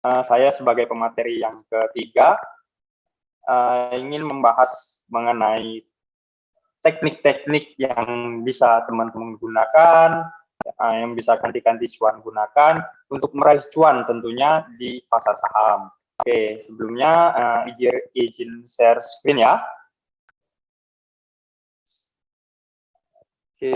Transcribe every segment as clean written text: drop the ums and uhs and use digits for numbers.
saya sebagai pemateri yang ketiga ingin membahas mengenai teknik-teknik yang bisa teman-teman gunakan, yang bisa ganti-ganti cuan gunakan untuk meraih cuan tentunya di pasar saham. Oke, sebelumnya izin share screen ya. Oke.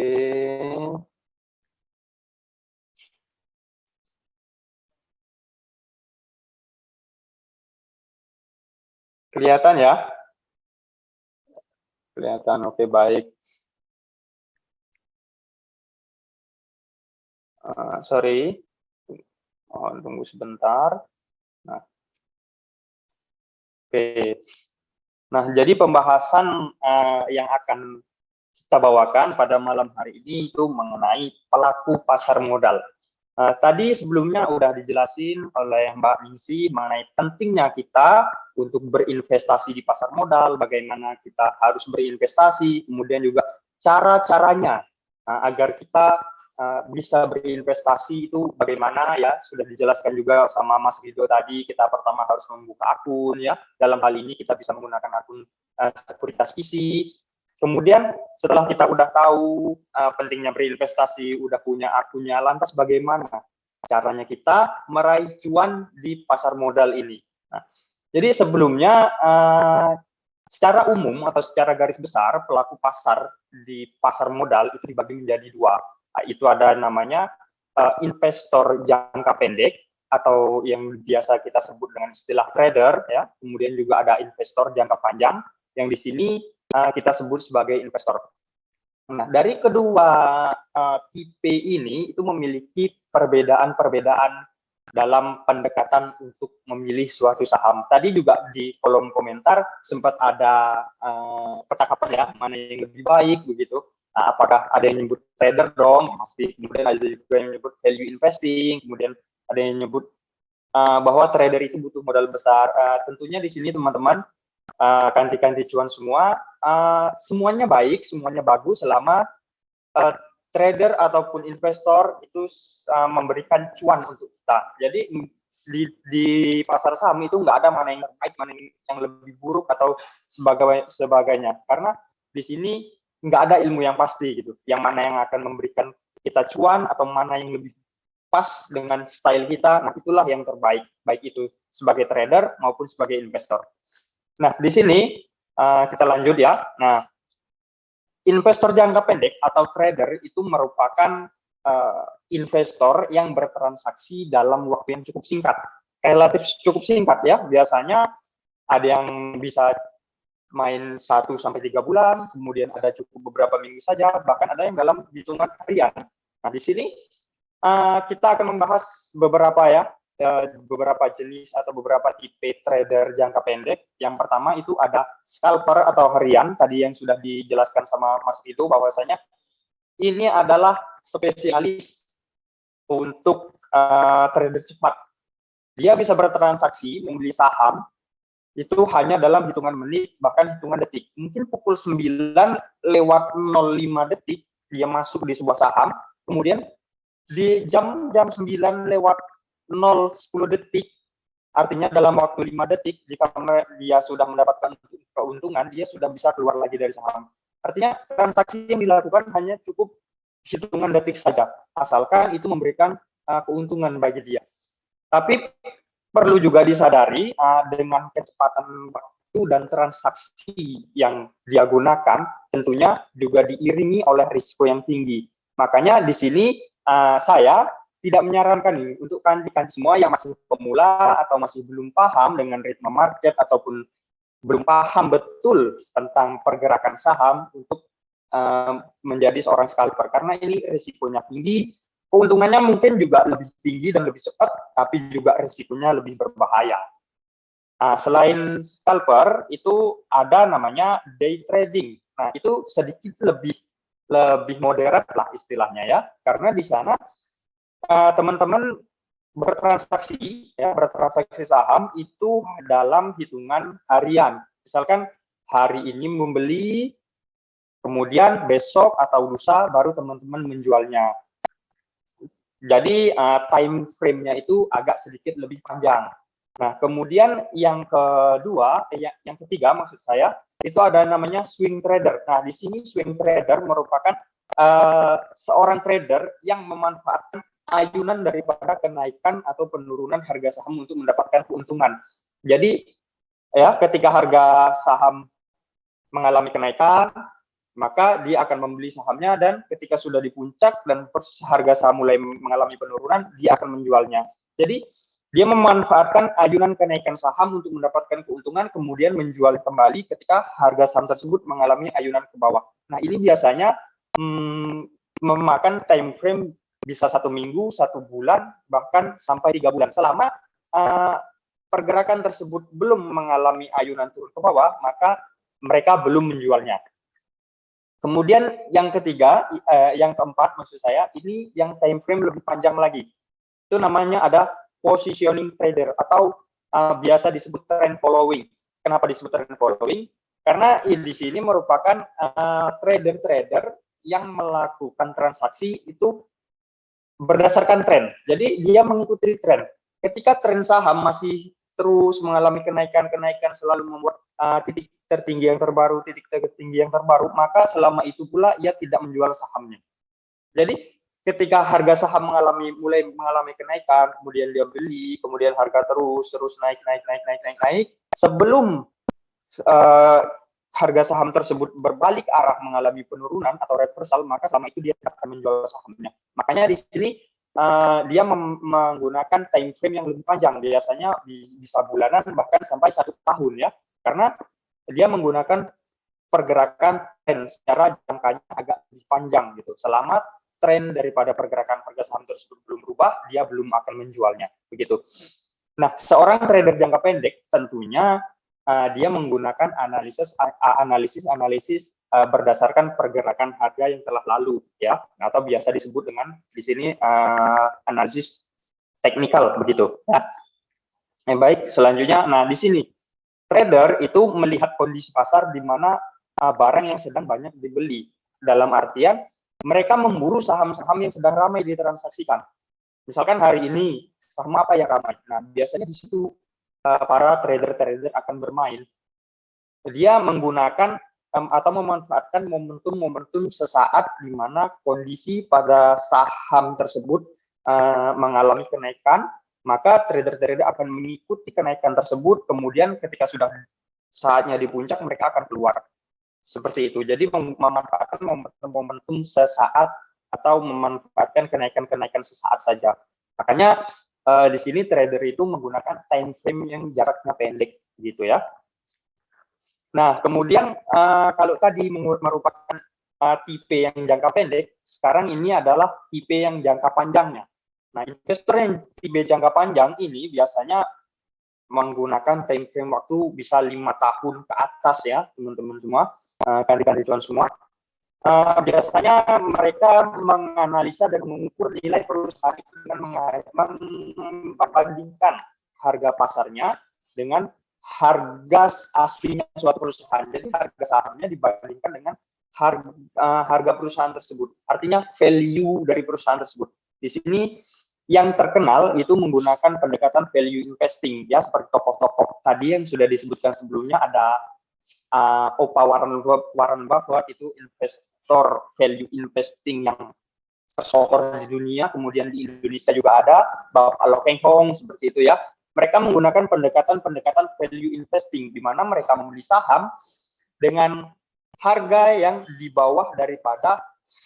Kelihatan ya? Kelihatan, oke, baik. Sorry, tunggu sebentar. Nah, oke. Nah, jadi pembahasan yang akan kita bawakan pada malam hari ini itu mengenai pelaku pasar modal. Tadi sebelumnya udah dijelasin oleh Mbak Ningsi mengenai pentingnya kita untuk berinvestasi di pasar modal, bagaimana kita harus berinvestasi, kemudian juga cara-caranya agar kita bisa berinvestasi itu bagaimana ya, sudah dijelaskan juga sama Mas Rido tadi. Kita pertama harus membuka akun ya, dalam hal ini kita bisa menggunakan akun sekuritas PC. Kemudian setelah kita udah tahu pentingnya berinvestasi, udah punya akunnya, lantas bagaimana caranya kita meraih cuan di pasar modal ini. Nah, jadi sebelumnya secara umum atau secara garis besar pelaku pasar di pasar modal itu dibagi menjadi dua. Itu ada namanya investor jangka pendek atau yang biasa kita sebut dengan istilah trader ya. Kemudian juga ada investor jangka panjang yang di sini kita sebut sebagai investor. Nah, dari kedua tipe ini itu memiliki perbedaan-perbedaan dalam pendekatan untuk memilih suatu saham. Tadi juga di kolom komentar sempat ada percakapan ya, mana yang lebih baik begitu. Nah, apakah ada yang nyebut trader dong, pasti. Kemudian ada juga yang nyebut value investing, kemudian ada yang nyebut bahwa trader itu butuh modal besar. Tentunya di sini teman-teman ganti-ganti cuan semua, semuanya baik, semuanya bagus selama trader ataupun investor itu memberikan cuan untuk kita. Jadi di pasar saham itu nggak ada mana yang baik, mana yang lebih buruk atau sebagainya. Karena di sini nggak ada ilmu yang pasti gitu, yang mana yang akan memberikan kita cuan atau mana yang lebih pas dengan style kita. Nah, itulah yang terbaik, baik itu sebagai trader maupun sebagai investor. Nah, di sini kita lanjut ya. Nah, investor jangka pendek atau trader itu merupakan investor yang bertransaksi dalam waktu yang cukup singkat, relatif cukup singkat ya. Biasanya ada yang bisa main 1 sampai 3 bulan, kemudian ada cukup beberapa minggu saja, bahkan ada yang dalam hitungan harian. Nah, di sini kita akan membahas beberapa jenis atau beberapa tipe trader jangka pendek. Yang pertama itu ada scalper atau harian, tadi yang sudah dijelaskan sama Mas Rido bahwasanya ini adalah spesialis untuk trader cepat. Dia bisa bertransaksi membeli saham itu hanya dalam hitungan menit, bahkan hitungan detik. Mungkin pukul 9:05 detik dia masuk di sebuah saham, kemudian di jam 9:10 detik, artinya dalam waktu 5 detik, jika dia sudah mendapatkan keuntungan, dia sudah bisa keluar lagi dari saham. Artinya transaksi yang dilakukan hanya cukup hitungan detik saja, asalkan itu memberikan keuntungan bagi dia. Tapi perlu juga disadari dengan kecepatan waktu dan transaksi yang dia gunakan, tentunya juga diiringi oleh risiko yang tinggi. Makanya di sini saya tidak menyarankan nih untuk kalian semua yang masih pemula atau masih belum paham dengan ritme market ataupun belum paham betul tentang pergerakan saham untuk menjadi seorang scalper, karena ini risikonya tinggi, keuntungannya mungkin juga lebih tinggi dan lebih cepat, tapi juga risikonya lebih berbahaya. Selain scalper itu ada namanya day trading. Nah, itu sedikit lebih moderat lah istilahnya ya, karena di sana teman-teman bertransaksi saham itu dalam hitungan harian. Misalkan hari ini membeli, kemudian besok atau lusa baru teman-teman menjualnya. Jadi time frame-nya itu agak sedikit lebih panjang. Nah, kemudian yang kedua, yang ketiga maksud saya, itu ada namanya swing trader. Nah, di sini swing trader merupakan seorang trader yang memanfaatkan ayunan daripada kenaikan atau penurunan harga saham untuk mendapatkan keuntungan. Jadi, ya, ketika harga saham mengalami kenaikan, maka dia akan membeli sahamnya, dan ketika sudah di puncak dan harga saham mulai mengalami penurunan, dia akan menjualnya. Jadi, dia memanfaatkan ayunan kenaikan saham untuk mendapatkan keuntungan, kemudian menjual kembali ketika harga saham tersebut mengalami ayunan ke bawah. Nah, ini biasanya memakan time frame bisa 1 minggu, 1 bulan, bahkan sampai 3 bulan. Selama pergerakan tersebut belum mengalami ayunan turun ke bawah, maka mereka belum menjualnya. Kemudian yang ketiga, yang keempat maksud saya, ini yang time frame lebih panjang lagi. Itu namanya ada positioning trader atau biasa disebut trend following. Kenapa disebut trend following? Karena di sini merupakan trader-trader yang melakukan transaksi itu berdasarkan tren. Jadi dia mengikuti tren. Ketika tren saham masih terus mengalami kenaikan, selalu membuat titik tertinggi yang terbaru, maka selama itu pula ia tidak menjual sahamnya. Jadi ketika harga saham mulai mengalami kenaikan, kemudian dia beli, kemudian harga terus naik. Sebelum harga saham tersebut berbalik arah mengalami penurunan atau reversal, maka selama itu dia akan menjual sahamnya. Makanya di sini dia menggunakan time frame yang lebih panjang, biasanya bisa bulanan bahkan sampai 1 tahun ya, karena dia menggunakan pergerakan tren secara jangkanya agak lebih panjang gitu. Selama tren daripada pergerakan harga saham tersebut belum berubah, dia belum akan menjualnya begitu. Nah, seorang trader jangka pendek tentunya dia menggunakan analisis berdasarkan pergerakan harga yang telah lalu ya, atau biasa disebut dengan di sini analisis teknikal begitu ya. Baik, selanjutnya, nah di sini trader itu melihat kondisi pasar di mana barang yang sedang banyak dibeli, dalam artian mereka memburu saham-saham yang sedang ramai ditransaksikan. Misalkan hari ini saham apa yang ramai, nah biasanya di situ para trader-trader akan bermain. Dia menggunakan atau memanfaatkan momentum sesaat di mana kondisi pada saham tersebut mengalami kenaikan, maka trader-trader akan mengikuti kenaikan tersebut, kemudian ketika sudah saatnya di puncak mereka akan keluar. Seperti itu. Jadi memanfaatkan momentum sesaat atau memanfaatkan kenaikan sesaat saja. Makanya di sini trader itu menggunakan time frame yang jaraknya pendek gitu ya. Nah, kemudian kalau tadi merupakan tipe yang jangka pendek, sekarang ini adalah tipe yang jangka panjangnya. Nah, investor yang tipe jangka panjang ini biasanya menggunakan time frame waktu bisa 5 tahun ke atas ya, teman-teman semua, kandidat semua. Biasanya mereka menganalisa dan mengukur nilai perusahaan itu dengan membandingkan harga pasarnya dengan harga aslinya suatu perusahaan. Jadi harga sahamnya dibandingkan dengan harga perusahaan tersebut. Artinya value dari perusahaan tersebut. Di sini yang terkenal itu menggunakan pendekatan value investing ya, seperti tokoh-tokoh tadi yang sudah disebutkan sebelumnya. Ada Opa Warren Buffett, itu investor value investing yang tersohor di dunia. Kemudian di Indonesia juga ada Bapak Lo Keng Hong, seperti itu ya. Mereka menggunakan pendekatan value investing di mana mereka membeli saham dengan harga yang di bawah daripada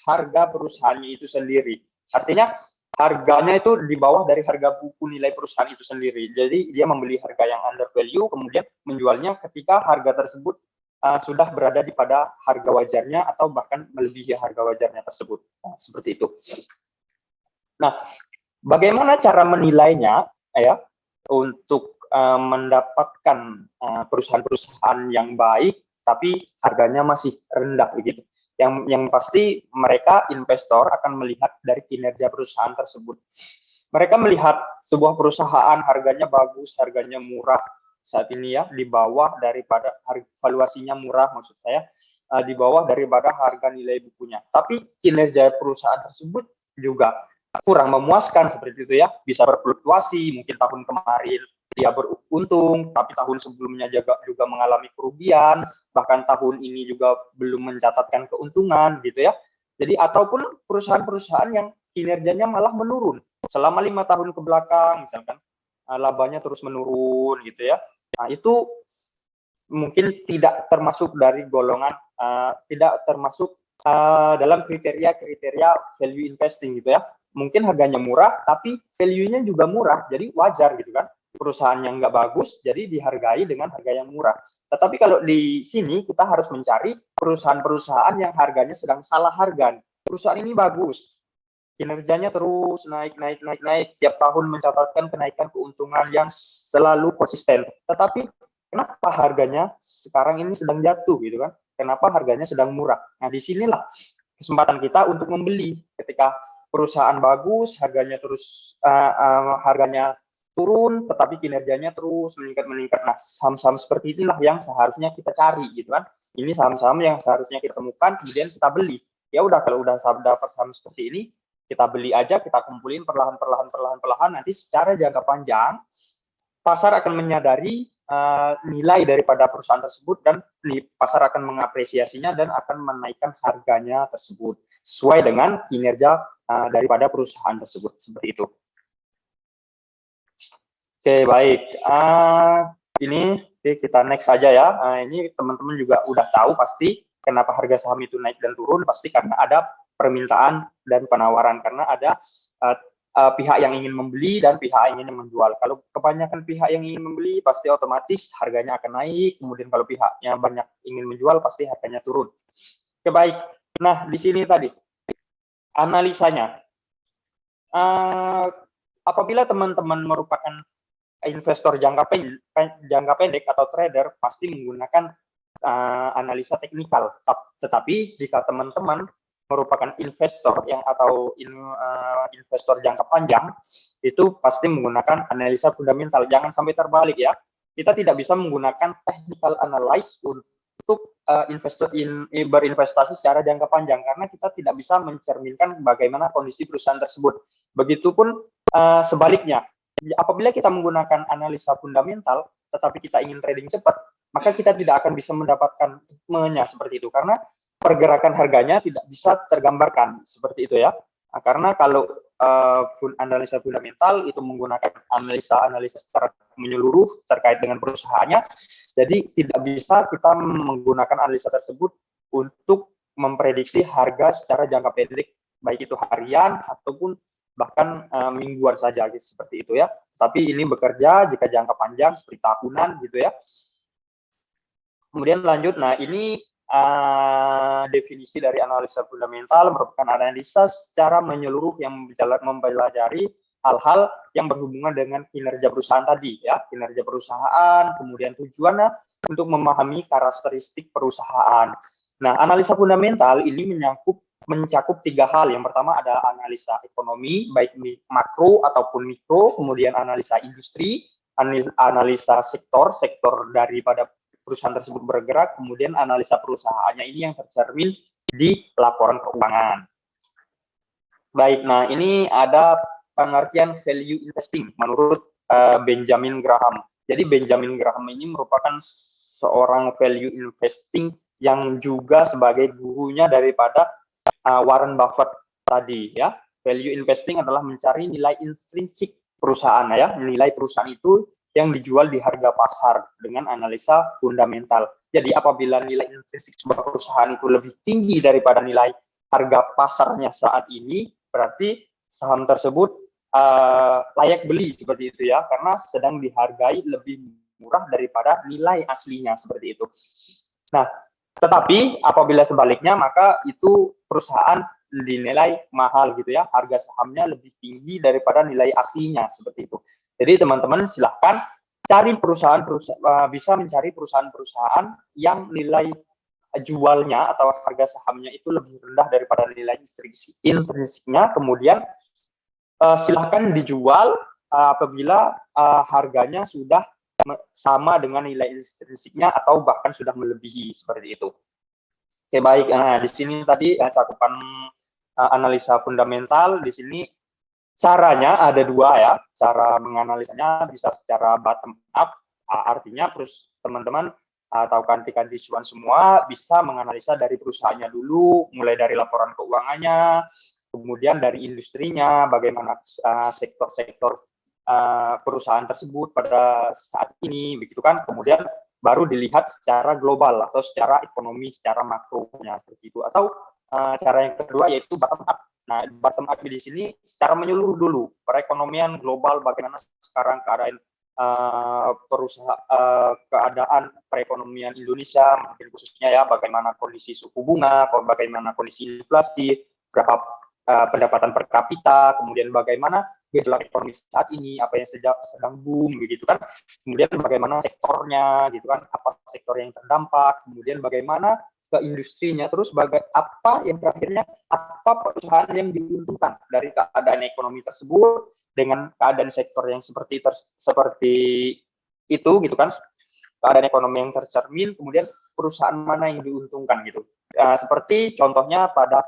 harga perusahaannya itu sendiri. Artinya harganya itu di bawah dari harga buku nilai perusahaan itu sendiri. Jadi dia membeli harga yang under value, kemudian menjualnya ketika harga tersebut sudah berada di pada harga wajarnya atau bahkan melebihi harga wajarnya tersebut. Nah, seperti itu. Nah, bagaimana cara menilainya ya untuk mendapatkan perusahaan-perusahaan yang baik tapi harganya masih rendah begitu. Yang pasti mereka investor akan melihat dari kinerja perusahaan tersebut. Mereka melihat sebuah perusahaan harganya bagus, harganya murah saat ini ya, di bawah daripada valuasinya murah, maksud saya di bawah daripada harga nilai bukunya. Tapi kinerja perusahaan tersebut juga kurang memuaskan seperti itu ya, bisa berfluktuasi, mungkin tahun kemarin dia beruntung, tapi tahun sebelumnya juga mengalami kerugian, bahkan tahun ini juga belum mencatatkan keuntungan gitu ya. Jadi ataupun perusahaan-perusahaan yang kinerjanya malah menurun selama 5 tahun ke belakang, misalkan labanya terus menurun gitu ya. Nah itu mungkin tidak termasuk dari golongan, tidak termasuk dalam kriteria value investing gitu ya. Mungkin harganya murah, tapi value-nya juga murah, jadi wajar gitu kan. Perusahaan yang nggak bagus, jadi dihargai dengan harga yang murah. Tetapi kalau di sini kita harus mencari perusahaan-perusahaan yang harganya sedang salah harga. Perusahaan ini bagus, kinerjanya terus naik, tiap tahun mencatatkan kenaikan keuntungan yang selalu konsisten. Tetapi kenapa harganya sekarang ini sedang jatuh gitu kan? Kenapa harganya sedang murah? Nah, disinilah kesempatan kita untuk membeli. Ketika perusahaan bagus, harganya terus harganya turun, tetapi kinerjanya terus meningkat. Nah, saham-saham seperti inilah yang seharusnya kita cari gitu kan. Ini saham-saham yang seharusnya kita temukan, kemudian kita beli. Ya udah, kalau udah dapat saham seperti ini, kita beli aja, kita kumpulin perlahan-lahan, nanti secara jangka panjang pasar akan menyadari nilai daripada perusahaan tersebut dan pasar akan mengapresiasinya dan akan menaikkan harganya tersebut sesuai dengan kinerja daripada perusahaan tersebut, seperti itu. Oke, baik. Ini kita next saja ya. Ini teman-teman juga udah tahu pasti kenapa harga saham itu naik dan turun, pasti karena ada permintaan dan penawaran, karena ada pihak yang ingin membeli dan pihak yang ingin menjual. Kalau kebanyakan pihak yang ingin membeli, pasti otomatis harganya akan naik. Kemudian kalau pihaknya banyak ingin menjual, pasti harganya turun. Oke, baik. Nah, di sini tadi analisanya. Apabila teman-teman merupakan investor jangka pendek atau trader, pasti menggunakan analisa teknikal. Tetapi jika teman-teman merupakan investor atau investor jangka panjang, itu pasti menggunakan analisa fundamental. Jangan sampai terbalik ya. Kita tidak bisa menggunakan technical analysis untuk berinvestasi secara jangka panjang, karena kita tidak bisa mencerminkan bagaimana kondisi perusahaan tersebut. Begitupun sebaliknya, apabila kita menggunakan analisa fundamental, tetapi kita ingin trading cepat, maka kita tidak akan bisa mendapatkan ritmenya seperti itu, karena pergerakan harganya tidak bisa tergambarkan seperti itu ya. Nah, karena kalau analisa fundamental itu menggunakan analisa secara menyeluruh terkait dengan perusahaannya, jadi tidak bisa kita menggunakan analisa tersebut untuk memprediksi harga secara jangka pendek, baik itu harian ataupun bahkan mingguan saja gitu, seperti itu ya. Tapi ini bekerja jika jangka panjang seperti tahunan gitu ya. Kemudian lanjut, nah ini definisi dari analisa fundamental merupakan analisa secara menyeluruh yang mempelajari hal-hal yang berhubungan dengan kinerja perusahaan tadi ya, kinerja perusahaan, kemudian tujuannya untuk memahami karakteristik perusahaan. Nah, analisa fundamental ini mencakup 3 hal. Yang pertama ada analisa ekonomi, baik makro ataupun mikro, kemudian analisa industri, analisa sektor daripada perusahaan tersebut bergerak, kemudian analisa perusahaannya ini yang tercermin di laporan keuangan. Baik, nah ini ada pengertian value investing menurut Benjamin Graham. Jadi Benjamin Graham ini merupakan seorang value investing yang juga sebagai gurunya daripada Warren Buffett tadi ya. Value investing adalah mencari nilai intrinsik perusahaan ya, nilai perusahaan itu yang dijual di harga pasar dengan analisa fundamental. Jadi apabila nilai intrinsik sebuah perusahaan itu lebih tinggi daripada nilai harga pasarnya saat ini, berarti saham tersebut layak beli seperti itu ya, karena sedang dihargai lebih murah daripada nilai aslinya seperti itu. Nah, tetapi apabila sebaliknya, maka itu perusahaan dinilai mahal gitu ya, harga sahamnya lebih tinggi daripada nilai aslinya seperti itu. Jadi teman-teman silahkan cari bisa mencari perusahaan-perusahaan yang nilai jualnya atau harga sahamnya itu lebih rendah daripada nilai intrinsiknya, kemudian silahkan dijual apabila harganya sudah sama dengan nilai intrinsiknya atau bahkan sudah melebihi seperti itu. Oke, baik. Nah, di sini tadi cakupan analisa fundamental di sini Caranya ada dua ya, cara menganalisanya bisa secara bottom up, artinya terus teman-teman atau kanti-kanti cuan semua bisa menganalisa dari perusahaannya dulu, mulai dari laporan keuangannya, kemudian dari industrinya, bagaimana sektor-sektor perusahaan tersebut pada saat ini, begitu kan? Kemudian baru dilihat secara global atau secara ekonomi, secara makronya seperti itu. Atau cara yang kedua yaitu bottom up. Nah, bottom up di sini secara menyeluruh dulu, perekonomian global bagaimana sekarang keadaan keadaan perekonomian Indonesia, mungkin khususnya ya bagaimana kondisi suku bunga, bagaimana kondisi inflasi, berapa pendapatan per kapita, kemudian bagaimana gejolak ekonomi saat ini, apa yang sedang boom, begitu kan. Kemudian bagaimana sektornya, gitu kan, apa sektor yang terdampak, kemudian bagaimana ke industrinya, terus apa yang terakhirnya, apa perusahaan yang diuntungkan dari keadaan ekonomi tersebut dengan keadaan sektor yang seperti itu, gitu kan, keadaan ekonomi yang tercermin, kemudian perusahaan mana yang diuntungkan gitu. Seperti contohnya pada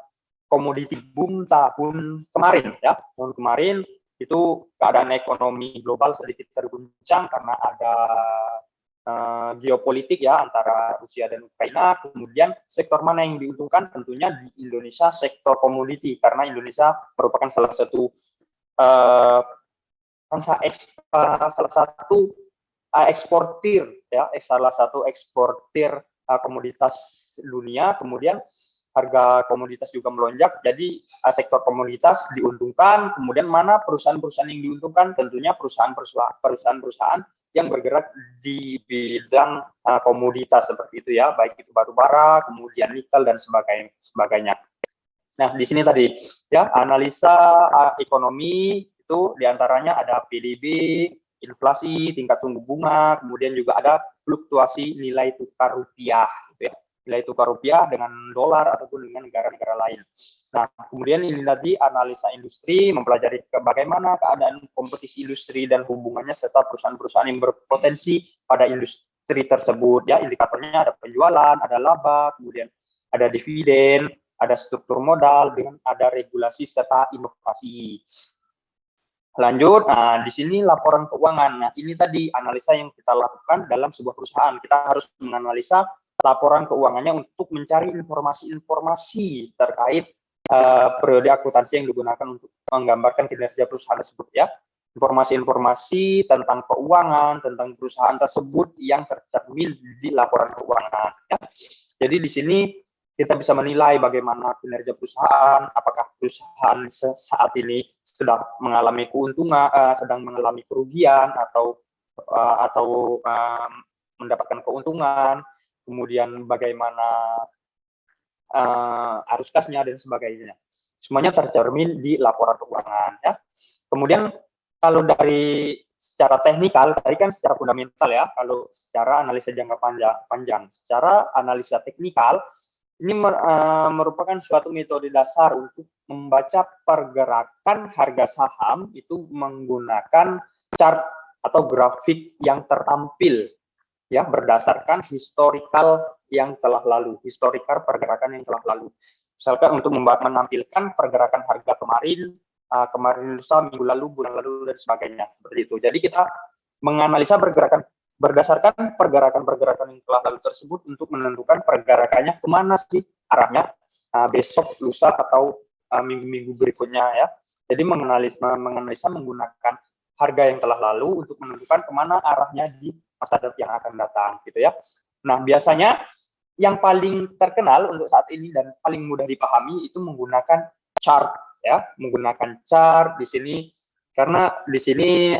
komoditi boom tahun kemarin ya, tahun kemarin itu keadaan ekonomi global sedikit terguncang karena ada geopolitik ya antara Rusia dan Ukraina. Kemudian sektor mana yang diuntungkan? Tentunya di Indonesia sektor komoditi, karena Indonesia merupakan salah satu eksportir ya, salah satu eksportir komoditas dunia. Kemudian harga komoditas juga melonjak, jadi sektor komoditas diuntungkan. Kemudian mana perusahaan-perusahaan yang diuntungkan? Tentunya perusahaan-perusahaan yang bergerak di bidang komoditas seperti itu ya, baik itu batu bara, kemudian nikel dan sebagainya. Nah, di sini tadi ya analisa ekonomi itu diantaranya ada PDB, inflasi, tingkat suku bunga, kemudian juga ada fluktuasi nilai tukar rupiah, gitu ya. Nilai tukar rupiah dengan dolar ataupun dengan negara-negara lain. Nah, kemudian ini tadi analisa industri, mempelajari bagaimana keadaan kompetisi industri dan hubungannya serta perusahaan-perusahaan yang berpotensi pada industri tersebut. Ya, indikatornya ada penjualan, ada laba, kemudian ada dividen, ada struktur modal, dengan ada regulasi serta inovasi. Lanjut, nah di sini laporan keuangan. Nah ini tadi analisa yang kita lakukan dalam sebuah perusahaan. Kita harus menganalisa laporan keuangannya untuk mencari informasi-informasi terkait periode akuntansi yang digunakan untuk menggambarkan kinerja perusahaan tersebut ya. Informasi-informasi tentang keuangan, tentang perusahaan tersebut yang tercermin di laporan keuangan. Ya. Jadi di sini kita bisa menilai bagaimana kinerja perusahaan, apakah perusahaan saat ini sudah mengalami keuntungan, sedang mengalami kerugian atau mendapatkan keuntungan, kemudian bagaimana arus kasnya dan sebagainya. Semuanya tercermin di laporan keuangan. Ya. Kemudian kalau dari secara teknikal, tadi kan secara fundamental ya, kalau secara analisa jangka panjang, secara analisa teknikal, ini merupakan suatu metode dasar untuk membaca pergerakan harga saham itu menggunakan chart atau grafik yang tertampil ya, berdasarkan historical yang telah lalu, historical pergerakan yang telah lalu. Misalkan untuk menampilkan pergerakan harga kemarin lusa, minggu lalu, bulan lalu dan sebagainya, seperti itu. Jadi kita menganalisa berdasarkan pergerakan-pergerakan yang telah lalu tersebut untuk menentukan pergerakannya kemana sih arahnya besok, lusa, atau minggu-minggu berikutnya ya. Jadi menganalisa menggunakan harga yang telah lalu untuk menentukan kemana arahnya di masa depan yang akan datang gitu ya. Nah biasanya yang paling terkenal untuk saat ini dan paling mudah dipahami itu menggunakan chart ya, menggunakan chart di sini, karena di sini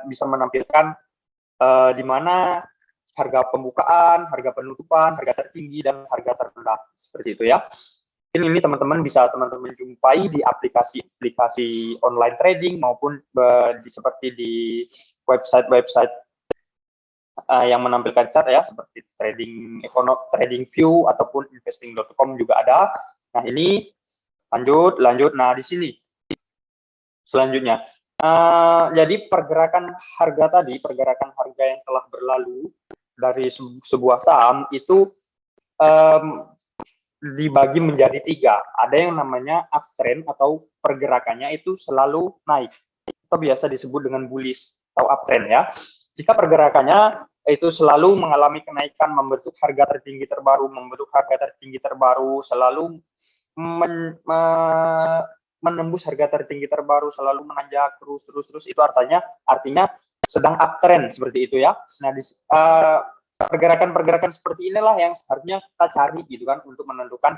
bisa menampilkan di mana harga pembukaan, harga penutupan, harga tertinggi, dan harga terendah. Seperti itu ya. Ini teman-teman bisa jumpai di aplikasi online trading maupun seperti di website yang menampilkan chart ya, seperti trading view ataupun investing.com juga ada. Nah ini lanjut. Nah di sini selanjutnya. Jadi pergerakan harga yang telah berlalu dari sebuah saham itu dibagi menjadi 3. Ada yang namanya uptrend atau pergerakannya itu selalu naik, atau biasa disebut dengan bullish atau uptrend ya. Jika pergerakannya itu selalu mengalami kenaikan, membentuk harga tertinggi terbaru, selalu menembus harga tertinggi terbaru, selalu menanjak terus, itu artinya sedang uptrend seperti itu ya. Nah, pergerakan-pergerakan seperti inilah yang seharusnya kita cari gitu kan untuk menentukan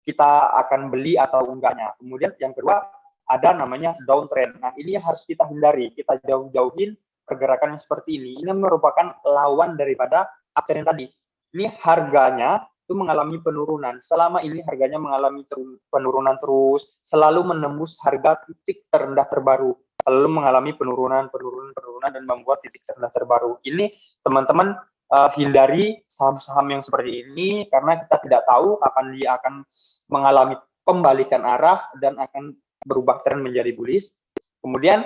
kita akan beli atau enggaknya. Kemudian yang kedua ada namanya downtrend. Nah, ini yang harus kita hindari, kita jauh-jauhin pergerakan yang seperti ini. Ini merupakan lawan daripada uptrend tadi. Ini harganya itu mengalami penurunan. Selama ini harganya mengalami penurunan terus, selalu menembus harga titik terendah terbaru, selalu mengalami penurunan dan membuat titik terendah terbaru. Ini teman-teman hindari saham-saham yang seperti ini karena kita tidak tahu kapan dia akan mengalami pembalikan arah dan akan berubah tren menjadi bullish. Kemudian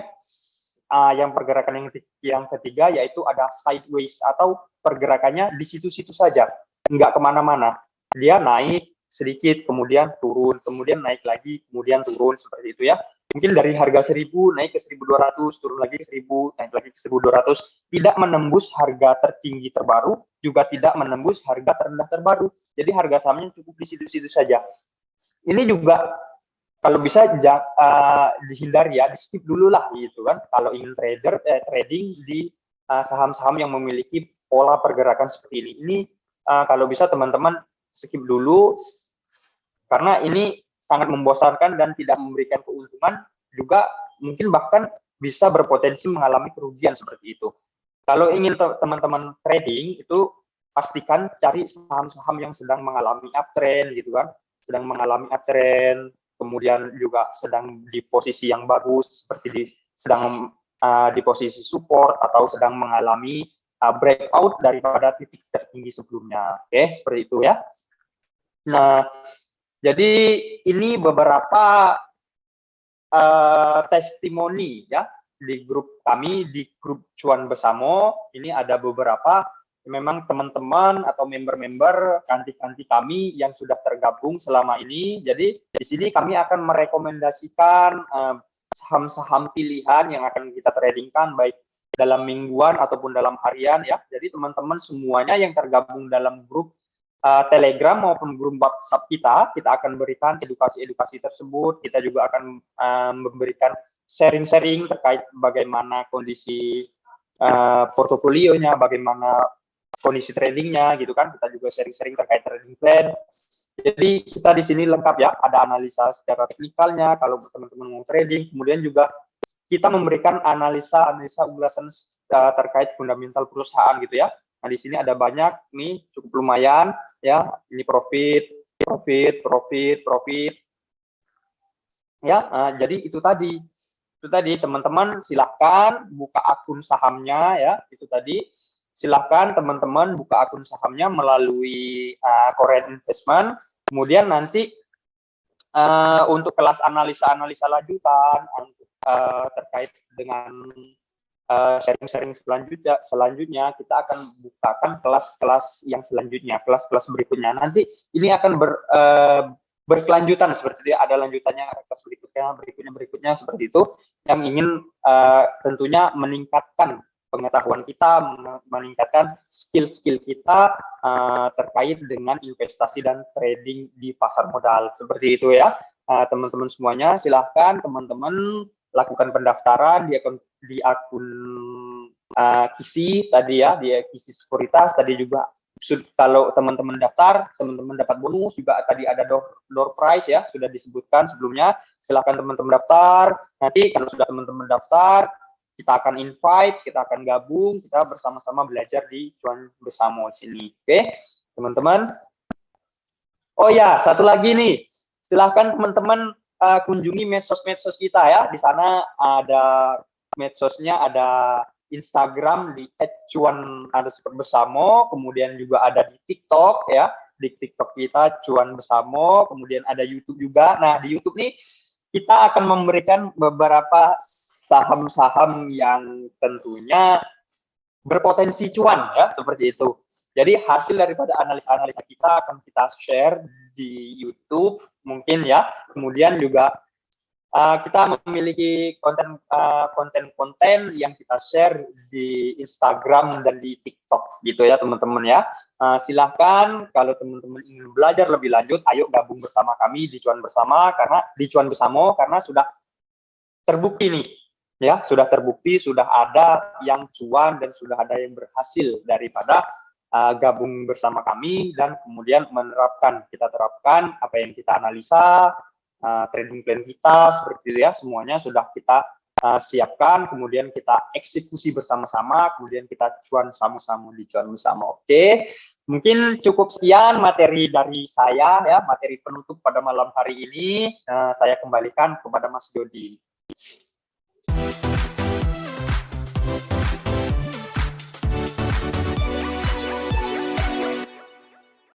yang pergerakan yang ketiga yaitu ada sideways atau pergerakannya di situ-situ saja, nggak kemana-mana. Dia naik sedikit, kemudian turun, kemudian naik lagi, kemudian turun, seperti itu ya. Mungkin dari harga 1.000 naik ke 1.200, turun lagi ke 1.000, naik lagi ke 1.200, tidak menembus harga tertinggi terbaru, juga tidak menembus harga terendah terbaru. Jadi harga sahamnya cukup di situ-situ saja. Ini juga kalau bisa dihindari ya, di skip dulu lah gitu kan. Kalau ingin trading di saham-saham yang memiliki pola pergerakan seperti ini. Ini kalau bisa teman-teman skip dulu karena ini sangat membosankan dan tidak memberikan keuntungan, juga mungkin bahkan bisa berpotensi mengalami kerugian seperti itu. Kalau ingin teman-teman trading itu pastikan cari saham-saham yang sedang mengalami uptrend gitu kan, sedang mengalami uptrend, kemudian juga sedang di posisi yang bagus seperti sedang di posisi support atau sedang mengalami breakout daripada titik tertinggi sebelumnya. Oke, seperti itu ya. Nah, jadi ini beberapa testimoni ya di grup kami, di grup Cuan Besamo. Ini ada beberapa memang teman-teman atau member-member kanti-kanti kami yang sudah tergabung selama ini. Jadi di sini kami akan merekomendasikan saham-saham pilihan yang akan kita tradingkan baik dalam mingguan ataupun dalam harian ya. Jadi teman-teman semuanya yang tergabung dalam grup Telegram maupun grup WhatsApp kita akan berikan edukasi-edukasi tersebut. Kita juga akan memberikan sharing-sharing terkait bagaimana kondisi portofolionya, bagaimana kondisi tradingnya, gitu kan. Kita juga sharing-sharing terkait trading plan. Jadi kita di sini lengkap ya, ada analisa secara teknikalnya kalau teman-teman mau trading. Kemudian juga kita memberikan analisa ulasan terkait fundamental perusahaan gitu ya. Nah, di sini ada banyak nih, cukup lumayan ya. Ini profit. Ya, jadi itu tadi teman-teman silahkan buka akun sahamnya ya. Itu tadi silahkan teman-teman buka akun sahamnya melalui Korean Investment. Kemudian nanti untuk kelas analisa lanjutan terkait dengan sharing-sharing selanjutnya kita akan bukakan kelas-kelas yang selanjutnya, kelas-kelas berikutnya. Nanti ini akan berkelanjutan seperti itu, ada lanjutannya, kelas berikutnya seperti itu, yang ingin tentunya meningkatkan pengetahuan kita, meningkatkan skill-skill kita terkait dengan investasi dan trading di pasar modal seperti itu ya. Teman-teman semuanya silahkan teman-teman lakukan pendaftaran di akun Kisi tadi ya, di Kisi Sekuritas tadi juga. Kalau teman-teman daftar, teman-teman dapat bonus juga. Tadi ada door prize ya, sudah disebutkan sebelumnya. Silakan teman-teman daftar. Nanti kalau sudah teman-teman daftar, kita akan invite, kita akan gabung, kita bersama-sama belajar di Cuan Besamo sini. Oke, teman-teman. Oh ya, satu lagi nih. Silahkan teman-teman kunjungi medsos kita ya. Di sana ada medsosnya, ada Instagram di @cuan_besamo, kemudian juga ada di TikTok ya. Di TikTok kita Cuan Besamo, kemudian ada YouTube juga. Nah, di YouTube nih kita akan memberikan beberapa saham-saham yang tentunya berpotensi cuan ya, seperti itu. Jadi hasil daripada analisa-analisa kita akan kita share di YouTube mungkin ya. Kemudian juga kita memiliki konten-konten yang kita share di Instagram dan di TikTok gitu ya teman-teman ya. Silahkan kalau teman-teman ingin belajar lebih lanjut, ayo gabung bersama kami di Cuan Bersama karena sudah terbukti nih ya, sudah terbukti, sudah ada yang cuan dan sudah ada yang berhasil daripada gabung bersama kami dan kemudian kita terapkan apa yang kita analisa, trading plan kita seperti itu ya, semuanya sudah kita siapkan, kemudian kita eksekusi bersama-sama, kemudian kita cuan sama-sama di Cuan Bersama. Oke, mungkin cukup sekian materi dari saya ya, materi penutup pada malam hari ini. Saya kembalikan kepada Mas Dodi.